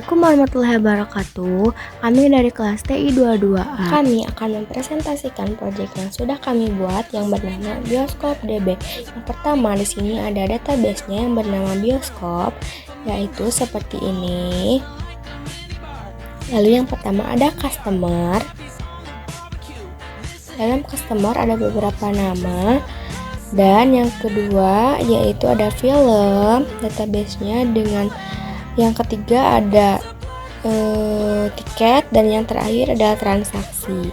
Assalamualaikum warahmatullahi wabarakatuh. Kami dari kelas TI 22A. Kami akan mempresentasikan proyek yang sudah kami buat yang bernama Bioskop DB. Yang pertama di sini ada database-nya yang bernama Bioskop, yaitu seperti ini. Lalu yang pertama ada customer. Dalam customer ada beberapa nama. Dan yang kedua yaitu ada film, database-nya dengan yang ketiga ada tiket, dan yang terakhir adalah transaksi.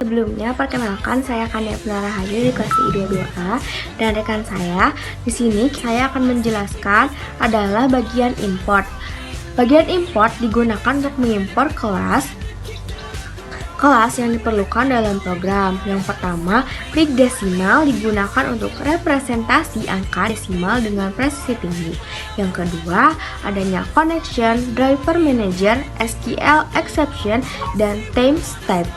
Sebelumnya, perkenalkan, saya Kania Rahayu di kelas I22A, dan rekan saya di sini saya akan menjelaskan adalah bagian import. Bagian import digunakan untuk mengimpor kelas yang diperlukan dalam program. Yang pertama, trig desimal digunakan untuk representasi angka desimal dengan presisi tinggi. Yang kedua, adanya connection, driver manager, SQL exception, dan timestamp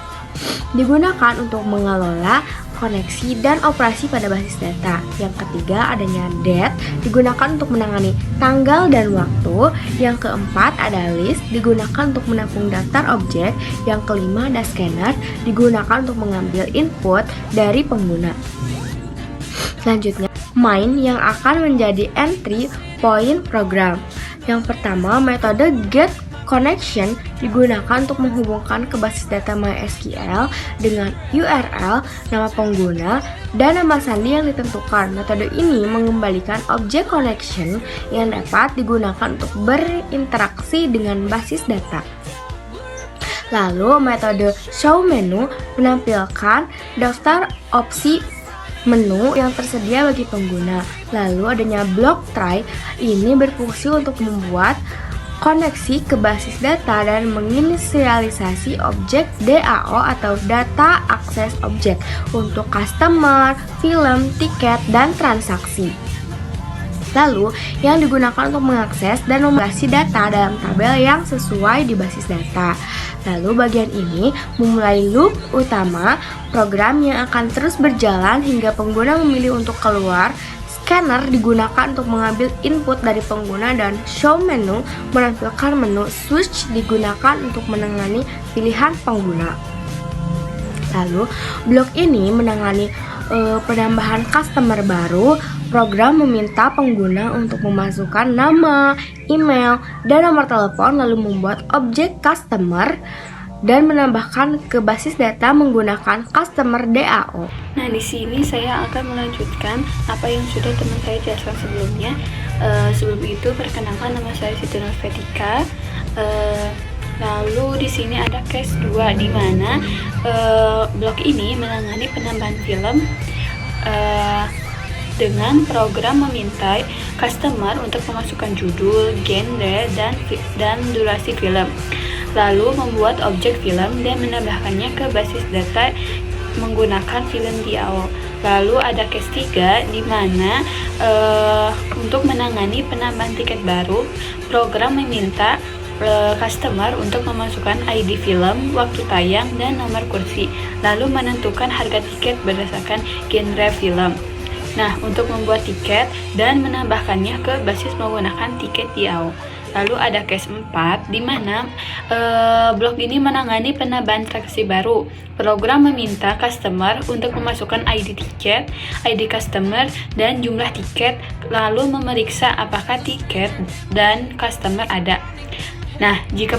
digunakan untuk mengelola koneksi dan operasi pada basis data. Yang ketiga, adanya date digunakan untuk menangani tanggal dan waktu. Yang keempat, ada list digunakan untuk menampung daftar objek. Yang kelima, ada scanner digunakan untuk mengambil input dari pengguna. Selanjutnya, main yang akan menjadi entry point program. Yang pertama, metode get connection digunakan untuk menghubungkan ke basis data MySQL dengan URL, nama pengguna, dan nama sandi yang ditentukan. Metode ini mengembalikan objek connection yang dapat digunakan untuk berinteraksi dengan basis data. Lalu, metode show menu menampilkan daftar opsi menu yang tersedia bagi pengguna. Lalu adanya block try, ini berfungsi untuk membuat koneksi ke basis data dan menginisialisasi objek DAO atau data akses objek untuk customer, film, tiket, dan transaksi. Lalu, yang digunakan untuk mengakses dan memvalidasi data dalam tabel yang sesuai di basis data. Lalu, bagian ini memulai loop utama program yang akan terus berjalan hingga pengguna memilih untuk keluar. Scanner digunakan untuk mengambil input dari pengguna, dan show menu menampilkan menu. Switch digunakan untuk menangani pilihan pengguna. Lalu, blok ini menangani penambahan customer baru. Program meminta pengguna untuk memasukkan nama, email, dan nomor telepon, lalu membuat objek customer dan menambahkan ke basis data menggunakan customer DAO. Nah, di sini saya akan melanjutkan apa yang sudah teman saya jelaskan sebelumnya. Sebelum itu, perkenalkan, nama saya Siti Nurvetika. Lalu di sini ada case 2 di mana blok ini menangani penambahan film dengan program meminta customer untuk memasukkan judul, genre, dan durasi film. Lalu membuat objek film dan menambahkannya ke basis data menggunakan film DAO. Lalu ada case 3 di mana untuk menangani penambahan tiket baru, program meminta customer untuk memasukkan ID film, waktu tayang, dan nomor kursi, lalu menentukan harga tiket berdasarkan genre film. Nah, untuk membuat tiket dan menambahkannya ke basis menggunakan tiket DAO. Lalu ada case 4 di mana blok ini menangani penambahan transaksi baru. Program meminta customer untuk memasukkan ID tiket, ID customer, dan jumlah tiket, lalu memeriksa apakah tiket dan customer ada. Nah, jika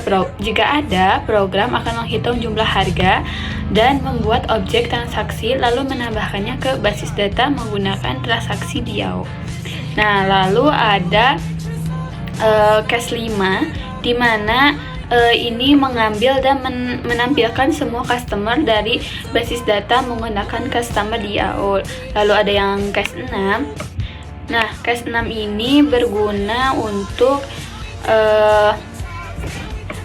ada, program akan menghitung jumlah harga dan membuat objek transaksi, lalu menambahkannya ke basis data menggunakan transaksi DAO. Nah, lalu ada case 5 di mana ini mengambil dan menampilkan semua customer dari basis data menggunakan customer DAO. Lalu ada yang case 6. Nah, case 6 ini berguna untuk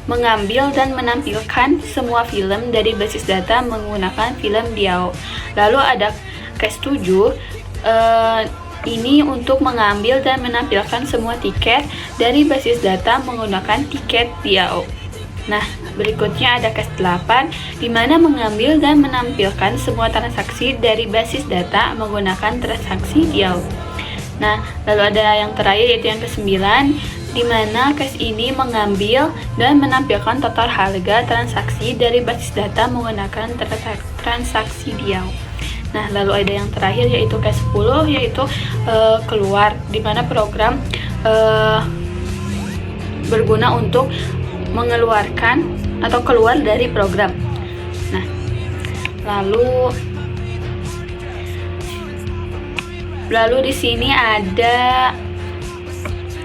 mengambil dan menampilkan semua film dari basis data menggunakan film DAO. Lalu ada case 7, ini untuk mengambil dan menampilkan semua tiket dari basis data menggunakan tiket DAO. Nah, berikutnya ada case 8 di mana mengambil dan menampilkan semua transaksi dari basis data menggunakan transaksi DAO. Nah, lalu ada yang terakhir yaitu yang ke-9 di mana cache ini mengambil dan menampilkan total harga transaksi dari basis data menggunakan transaksi DAO. Nah, lalu ada yang terakhir yaitu cache 10, yaitu keluar, di mana program berguna untuk mengeluarkan atau keluar dari program. Nah, lalu di sini ada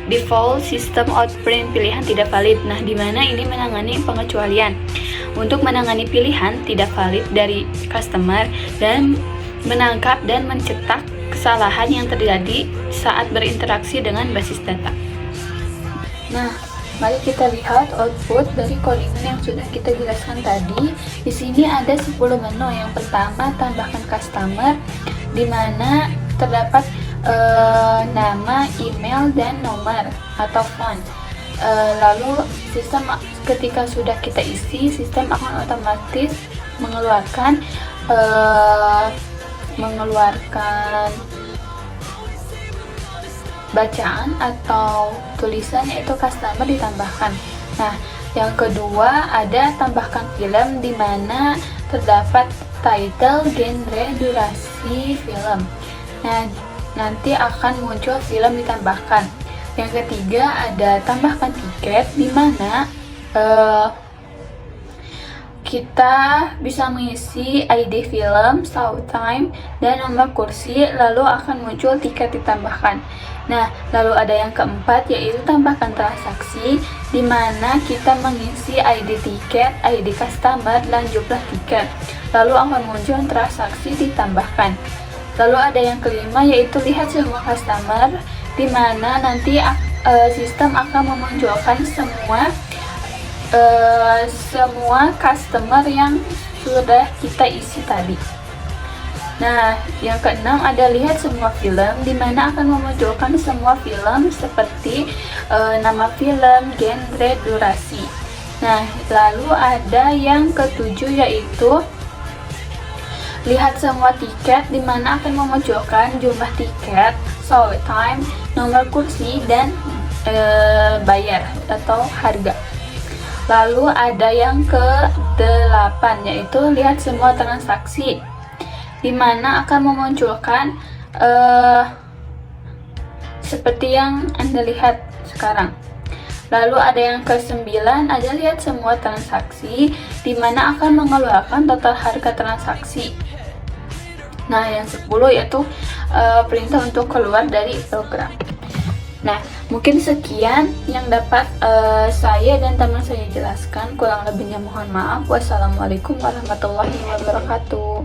default system out print pilihan tidak valid. Nah, di mana ini menangani pengecualian untuk menangani pilihan tidak valid dari customer dan menangkap dan mencetak kesalahan yang terjadi saat berinteraksi dengan basis data. Nah, mari kita lihat output dari codingan yang sudah kita jelaskan tadi. Di sini ada 10 menu. Yang pertama, tambahkan customer, di mana terdapat nama, email, dan nomor atau phone. Lalu sistem ketika sudah kita isi, sistem akan otomatis mengeluarkan bacaan atau tulisan, yaitu customer ditambahkan. Nah, yang kedua ada tambahkan film, di mana terdapat title, genre, durasi film. Nah, nanti akan muncul film ditambahkan. Yang ketiga ada tambahkan tiket, di mana kita bisa mengisi ID film, show time, dan nomor kursi, lalu akan muncul tiket ditambahkan. Nah, lalu ada yang keempat yaitu tambahkan transaksi, di mana kita mengisi ID tiket, ID customer, dan jumlah tiket, lalu akan muncul transaksi ditambahkan. Lalu ada yang kelima yaitu lihat semua customer, di mana nanti sistem akan memunculkan semua customer yang sudah kita isi tadi. Nah, yang keenam ada lihat semua film, di mana akan memunculkan semua film seperti nama film, genre, durasi. Nah, lalu ada yang ketujuh yaitu lihat semua tiket, di mana akan memunculkan jumlah tiket, show time, nomor kursi, dan bayar atau harga. Lalu ada yang ke-8 yaitu lihat semua transaksi, di mana akan memunculkan seperti yang Anda lihat sekarang. Lalu ada yang ke-9 ada lihat semua transaksi, di mana akan mengeluarkan total harga transaksi. Nah, yang 10 yaitu perintah untuk keluar dari program. Nah, mungkin sekian yang dapat saya dan teman saya jelaskan. Kurang lebihnya mohon maaf. Wassalamualaikum warahmatullahi wabarakatuh.